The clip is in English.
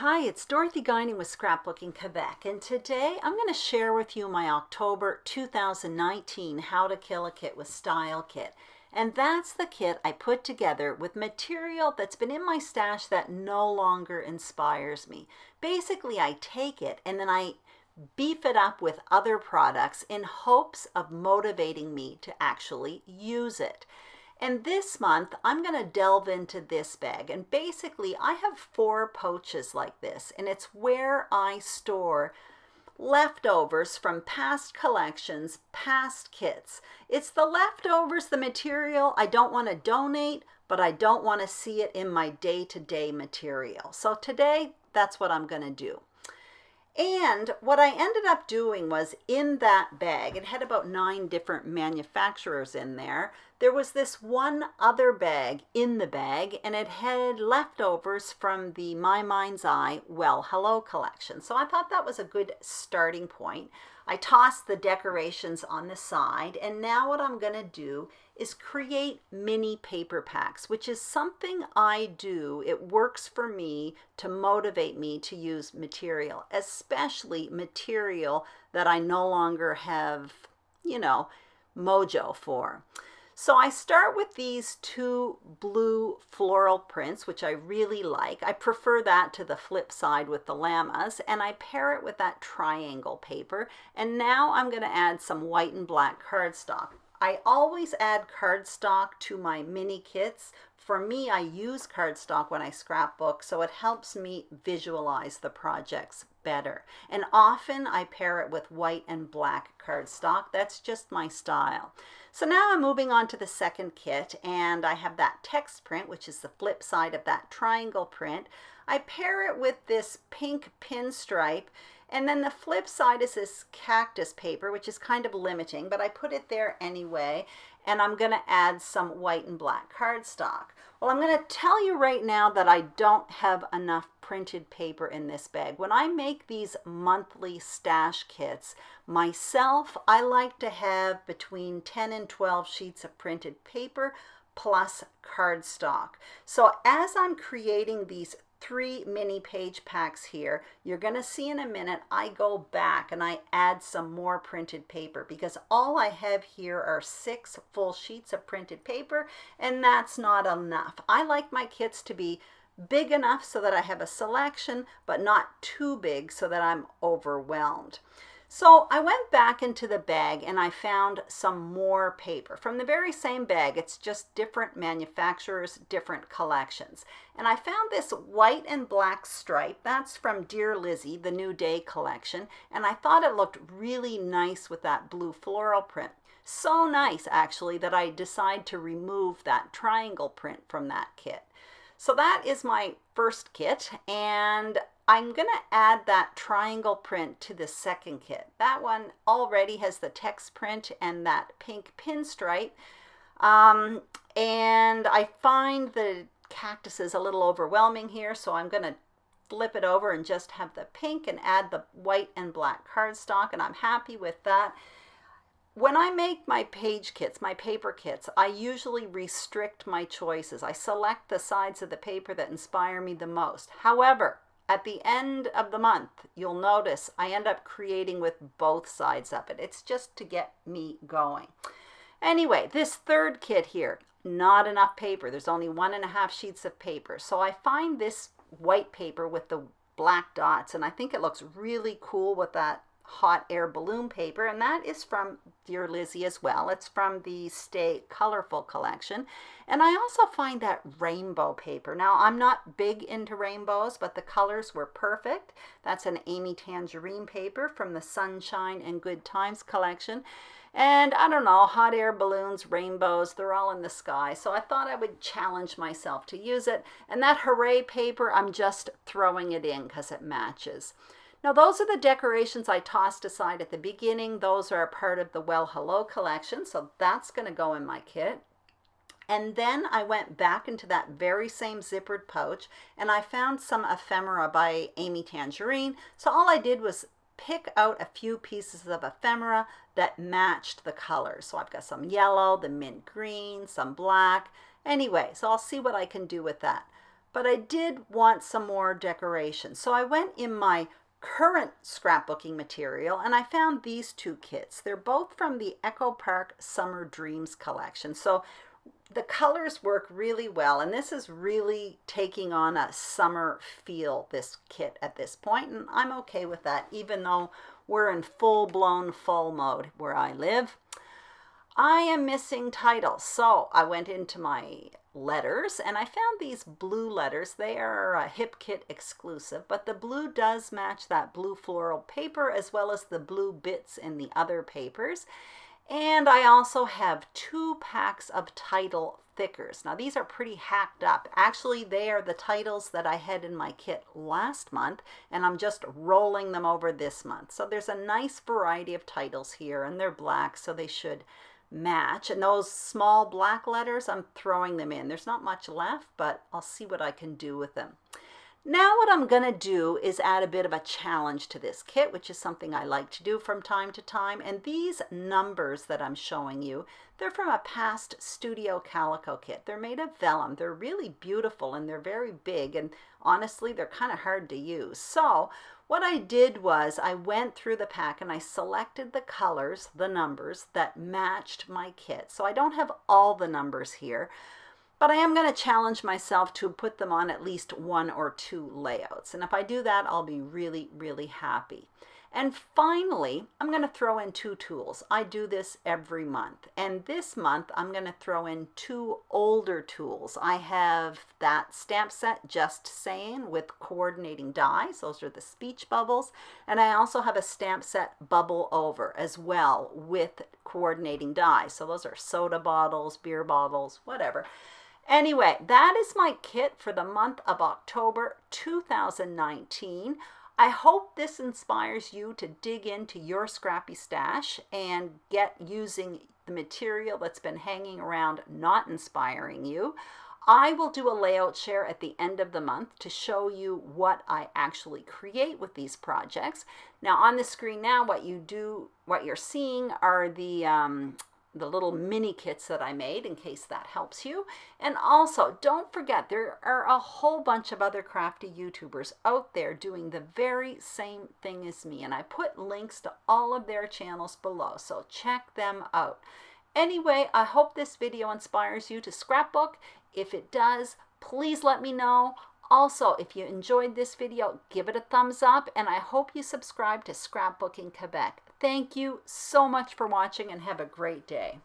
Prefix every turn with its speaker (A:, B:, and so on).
A: Hi, it's Dorothy Guining with Scrapbooking Quebec, and today I'm going to share with you my October 2019 How to Kill a Kit with Style kit. And that's the kit I put together with material that's been in my stash that no longer inspires me. Basically, I take it and then I beef it up with other products in hopes of motivating me to actually use it. And this month, I'm going to delve into this bag. And basically, I have 4 pouches like this, and it's where I store leftovers from past collections, past kits. It's the leftovers, the material I don't want to donate, but I don't want to see it in my day-to-day material. So today, that's what I'm going to do. And what I ended up doing was in that bag, it had about 9 different manufacturers in there. There was this one other bag in the bag, and it had leftovers from the My Mind's Eye Well Hello collection. So I thought that was a good starting point. I tossed the decorations on the side, and now what I'm going to do is create mini paper packs, which is something I do. It works for me to motivate me to use material, especially material that I no longer have, mojo for. So I start with these 2 blue floral prints, which I really like. I prefer that to the flip side with the llamas, and I pair it with that triangle paper. And now I'm going to add some white and black cardstock. I always add cardstock to my mini kits. For me, I use cardstock when I scrapbook, so it helps me visualize the projects better. And often I pair it with white and black cardstock. That's just my style. So now I'm moving on to the second kit, and I have that text print, which is the flip side of that triangle print. I pair it with this pink pinstripe, and then the flip side is this cactus paper, which is kind of limiting, but I put it there anyway, and I'm going to add some white and black cardstock. Well, I'm going to tell you right now that I don't have enough printed paper in this bag. When I make these monthly stash kits, myself, I like to have between 10 and 12 sheets of printed paper plus cardstock. So as I'm creating these 3 mini page packs here, you're going to see in a minute I go back and I add some more printed paper because all I have here are 6 full sheets of printed paper, and that's not enough. I like my kits to be big enough so that I have a selection, but not too big so that I'm overwhelmed. So I went back into the bag and I found some more paper. From the very same bag, it's just different manufacturers, different collections. And I found this white and black stripe. That's from Dear Lizzie, the New Day collection. And I thought it looked really nice with that blue floral print. So nice, actually, that I decided to remove that triangle print from that kit. So that is my first kit, and I'm going to add that triangle print to the second kit. That one already has the text print and that pink pinstripe. And I find the cactus is a little overwhelming here, so I'm going to flip it over and just have the pink and add the white and black cardstock, and I'm happy with that. When I make my page kits, my paper kits, I usually restrict my choices. I select the sides of the paper that inspire me the most. However, at the end of the month, you'll notice I end up creating with both sides of it. It's just to get me going. Anyway, this third kit here, not enough paper. There's only 1.5 sheets of paper. So I find this white paper with the black dots, and I think it looks really cool with that hot air balloon paper, and that is from Dear Lizzie as well. It's from the Stay Colorful collection. And I also find that rainbow paper. Now, I'm not big into rainbows, but the colors were perfect. That's an Amy Tangerine paper from the Sunshine and Good Times collection. And I don't know, hot air balloons, rainbows, they're all in the sky. So I thought I would challenge myself to use it. And that Hooray paper, I'm just throwing it in because it matches. Now, those are the decorations I tossed aside at the beginning. Those are a part of the Well Hello collection, so that's going to go in my kit. And then I went back into that very same zippered pouch, and I found some ephemera by Amy Tangerine. So all I did was pick out a few pieces of ephemera that matched the colors. So I've got some yellow, the mint green, some black. Anyway, so I'll see what I can do with that. but I did want some more decoration. So I went in my current scrapbooking material and I found these two kits. They're both from the Echo Park Summer Dreams collection. So the colors work really well, and this is really taking on a summer feel, this kit at this point, and I'm okay with that, even though we're in full-blown fall mode where I live. I am missing titles, so I went into my letters and I found these blue letters. They are a Hip Kit exclusive, but the blue does match that blue floral paper as well as the blue bits in the other papers. And I also have 2 packs of title thickers. Now these are pretty hacked up. Actually, they are the titles that I had in my kit last month, and I'm just rolling them over this month. So there's a nice variety of titles here, and they're black, so they should match. And those small black letters, I'm throwing them in. There's not much left, but I'll see what I can do with them. Now what I'm going to do is add a bit of a challenge to this kit, which is something I like to do from time to time. And these numbers that I'm showing you, they're from a past Studio Calico kit. They're made of vellum. They're really beautiful and they're very big, and honestly, they're kind of hard to use. So what I did was I went through the pack and I selected the colors, the numbers that matched my kit. So I don't have all the numbers here, but I am going to challenge myself to put them on at least 1 or 2 layouts. And if I do that, I'll be really, really happy. And finally, I'm going to throw in 2 tools. I do this every month. And this month, I'm going to throw in 2 older tools. I have that stamp set, Just Saying, with coordinating dies. Those are the speech bubbles. And I also have a stamp set, Bubble Over, as well, with coordinating dies. So those are soda bottles, beer bottles, whatever. Anyway, that is my kit for the month of October 2019. I hope this inspires you to dig into your scrappy stash and get using the material that's been hanging around not inspiring you. I will do a layout share at the end of the month to show you what I actually create with these projects. Now on the screen now, what you're seeing are the little mini kits that I made, in case that helps you. And also, don't forget, there are a whole bunch of other crafty YouTubers out there doing the very same thing as me, and I put links to all of their channels below, so check them out. Anyway, I hope this video inspires you to scrapbook. If it does, please let me know. Also, if you enjoyed this video, give it a thumbs up, and I hope you subscribe to Scrapbooking Quebec. Thank you so much for watching, and have a great day.